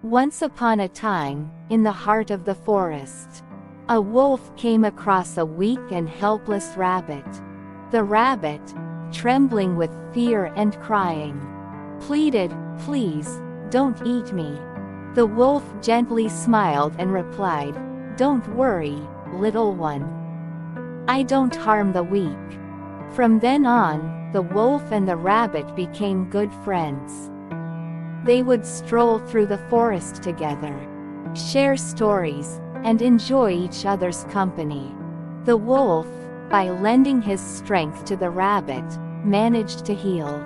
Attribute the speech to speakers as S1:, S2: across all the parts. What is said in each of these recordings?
S1: Once upon a time, in the heart of the forest, a wolf came across a weak and helpless rabbit. The rabbit, trembling with fear and crying, pleaded, "Please, don't eat me." The wolf gently smiled and replied, "Don't worry, little one. I don't harm the weak." From then on, the wolf and the rabbit became good friends. They would stroll through the forest together, share stories, and enjoy each other's company. The wolf, by lending his strength to the rabbit, managed to heal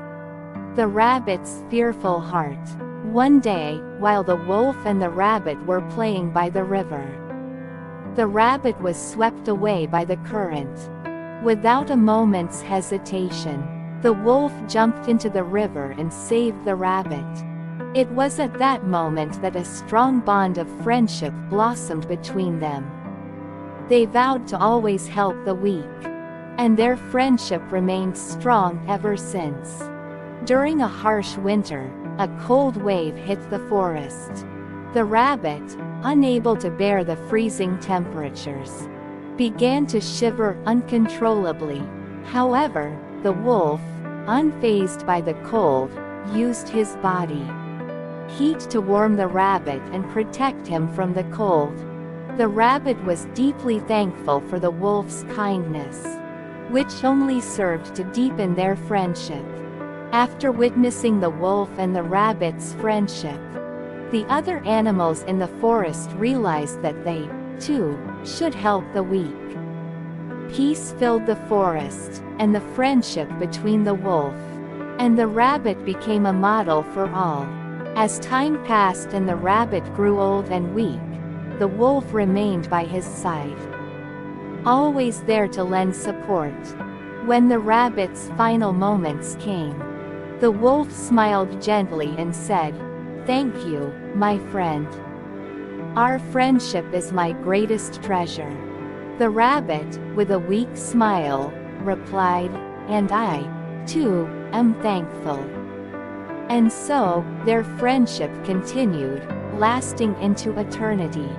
S1: the rabbit's fearful heart. One day, while the wolf and the rabbit were playing by the river, the rabbit was swept away by the current. Without a moment's hesitation, the wolf jumped into the river and saved the rabbit. It was at that moment that a strong bond of friendship blossomed between them. They vowed to always help the weak, and their friendship remained strong ever since. During a harsh winter, a cold wave hit the forest. The rabbit, unable to bear the freezing temperatures, began to shiver uncontrollably. However, the wolf, unfazed by the cold, used his body heat to warm the rabbit and protect him from the cold. The rabbit was deeply thankful for the wolf's kindness, which only served to deepen their friendship. After witnessing the wolf and the rabbit's friendship, the other animals in the forest realized that they, too, should help the weak. Peace filled the forest, and the friendship between the wolf and the rabbit became a model for all. As time passed and the rabbit grew old and weak, the wolf remained by his side, always there to lend support. When the rabbit's final moments came, the wolf smiled gently and said, "Thank you, my friend. Our friendship is my greatest treasure." The rabbit, with a weak smile, replied, "And I, too, am thankful." And so, their friendship continued, lasting into eternity.